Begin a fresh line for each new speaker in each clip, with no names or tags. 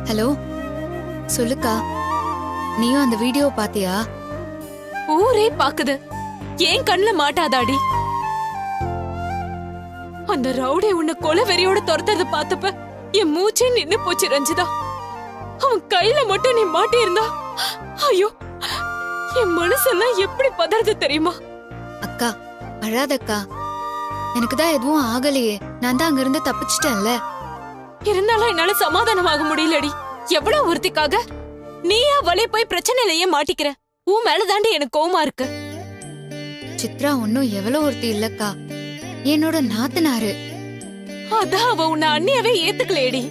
Hello, சொல்லுக்கா. நீயும் அந்த வீடியோ பாத்தியா?
ஊரே பாக்குது, ஏன் கண்ணுல மாட்டாதாடி? அந்த ரவுடி உன்னை கொலை வெறியோட துரத்துறத பார்த்தப்ப என் மூச்சே நின்னு போச்சு ரஞ்சிதா. அவன் கையில மட்டும் நீ மாட்டி இருந்தா, ஐயோ, என் மனசெல்லாம் எப்படி பதறது தெரியுமா?
அக்கா, அழாதக்கா. எனக்கு தான் எதுவும் ஆகலையே. நான் தான் அங்க இருந்து தப்பிச்சிட்டேன்ல.
இருந்தாலும் என்னால சமாதானமாக முடியலடி. எவ்வளவு ஒருத்திக்காக நீயா வலைய போய் பிரச்சனையிலேயே மாட்டிக்கிற. உன் மேல தாண்டி எனக்கு கோவமா இருக்கு.
சித்ரா ஒன்னும் எவ்வளவு ஒருத்தி இல்லக்கா, என்னோட நாத்தனாரு.
அதான் அவ உன்னை அண்ணியாவே ஏத்துக்கலேடி.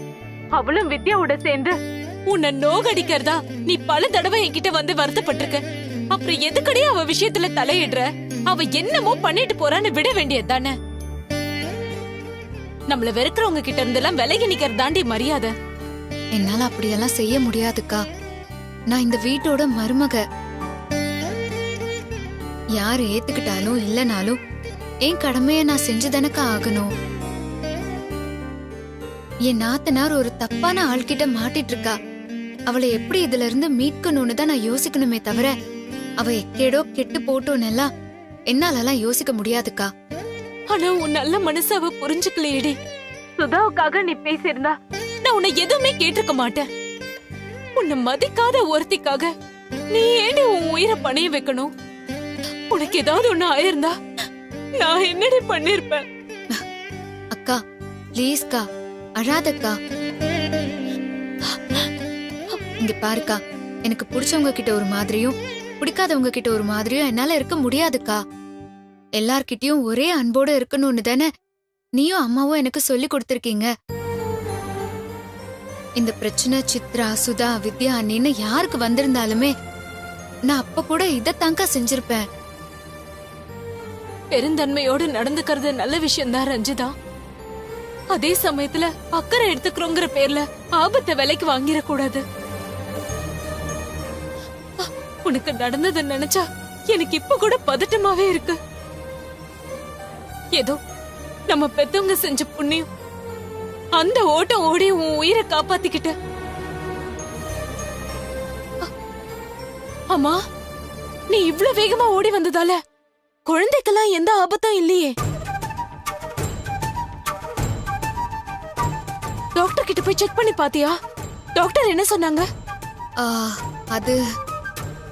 அவளும் வித்யாவோட சேர்ந்து உன்னை நோகடிக்கிறதா நீ பல தடவை என்கிட்ட வந்து வருத்தப்பட்டிருக்க. அப்புறம் எதுக்கடி அவ விஷயத்துல தலையிடுற? அவ என்னமோ பண்ணிட்டு போறான்னு விட வேண்டியது தானே. நம்மள வெறுக்கிறவங்க கிட்ட இருந்தெல்லாம் விலகி நிக்கிறது தாண்டி மரியாதை.
என்னால அப்படியெல்லாம் செய்ய முடியாதுக்கா. நான் இந்த வீட்டோட மருமக. யாரு ஏத்துக்கிட்டாலும் இல்லனாலும் என் கடமைய நான் செஞ்சுதானக்கா ஆகணும். என் நாத்தனார் ஒரு தப்பான ஆள்கிட்ட மாட்டிட்டு இருக்கா. அவளை எப்படி இதுல இருந்து மீட்கணும்னு தான் நான் யோசிக்கணுமே தவிர, அவ எக்கேடோ கெட்டு போட்டோன்னு எல்லாம் என்னாலலாம் யோசிக்க முடியாதுக்கா.
ஆனா உன் நல்ல மனசு அவ புரிஞ்சுக்கலையேடி. சுதாவுக்காக நீ பேசியிருந்தா நான் உன்னை எதுவுமே கேட்டிருக்க மாட்டேன். உன்னை மதிக்காத ஒருத்திக்காக நீ ஏண்டி உன் உயிரை பணைய வைக்கணும்? உனக்கு ஏதாவது ஒண்ணு ஆயிருந்தா நான் என்னடி பண்ணிருப்பேன்?
அக்கா, ப்ளீஸ்கா, அழாதக்கா. இங்க பாருக்கா, எனக்கு பிடிச்சவங்க கிட்ட ஒரு மாதிரியும் பிடிக்காதவங்க கிட்ட ஒரு மாதிரியும் என்னால இருக்க முடியாதுக்கா. எல்லார்கிட்டயும் ஒரே அன்போட இருக்கணும்னு தானே நீயும் அம்மாவும் எனக்கு சொல்லி கொடுத்திருக்கீங்க. இந்த பிரச்சனை சித்ரா, சுதா, வித்யா அண்ணின்னு யாருக்கு வந்திருந்தாலுமே நான் அப்ப கூட இதத்தாங்கா செஞ்சிருப்பேன்.
பெருந்தன்மையோடு நடந்துக்கிறது நல்ல விஷயம் தான் ரஞ்சிதா. அதே சமயத்துல அக்கறை எடுத்துக்கிறோங்கிற பேர்ல ஆபத்தை விலைக்கு வாங்கிடக்கூடாது. உனக்கு நடந்ததை நினைச்சா எனக்கு இப்ப கூட பதட்டமாவே இருக்கு. ஏதோ நம்ம பெத்தவங்க செஞ்ச புண்ணியம், அந்த ஓட்டம் ஓடி உன் உயிரை காப்பாத்திக்கிட்ட. அம்மா, நீ இவ்ளோ வேகமா ஓடி வந்ததால குழந்தைக்கெல்லாம் எந்த ஆபத்தும் இல்லையே. டாக்டர் கிட்ட போய் செக் பண்ணி பாத்தியா? டாக்டர் என்ன சொன்னாங்க?
ஆ, அது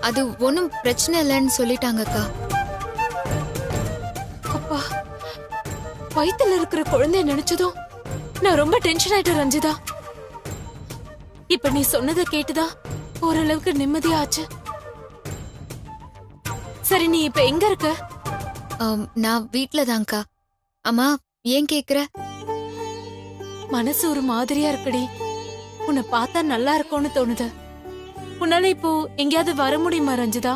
அது ஒன்னும் பிரச்சனை இல்லைன்னு சொல்லிட்டாங்கக்கா.
அப்பா, வயித்துல இருக்கிற குழந்தைய நினைச்சதும் நான் ரொம்ப டென்ஷன் ஆயிட்டேன் ரஞ்சிதா. இப்ப நீ சொன்னதை கேட்டுதா ஓரளவுக்கு நிம்மதியாச்சு. சரி, நீ இப்ப எங்க இருக்க?
நான் வீட்ல தான்க்கா. அம்மா, ஏன் கேக்குற?
மனசு ஒரு மாதிரியா இருக்குடி. உன்னை பார்த்தா நல்லா இருக்கும்னு தோணுது. உன்னால இப்போ எங்கேயாவது வர முடியுமா ரஞ்சிதா?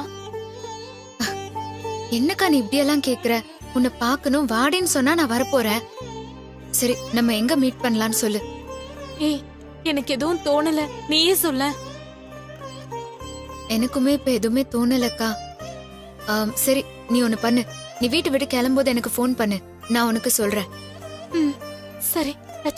என்னக்கா நீ இப்படியெல்லாம் கேக்குற? உன்னை பாக்கணும் வாடின்னு சொன்னா நான் வரப்போறேன். சரி, நம்ம எங்க மீட் பண்ணலாம்னு சொல்லு.
ஏய், எனக்கு எதுவும் தோணல, நீயே சொல்ல.
எனக்குமே இப்ப எதுவுமே தோணலக்கா. சரி, நீ ஒண்ணு பண்ணு. நீ வீட்டை விட்டு கிளம்பும்போது எனக்கு ஃபோன் பண்ணு, நான் உனக்கு சொல்றேன்.
சரி.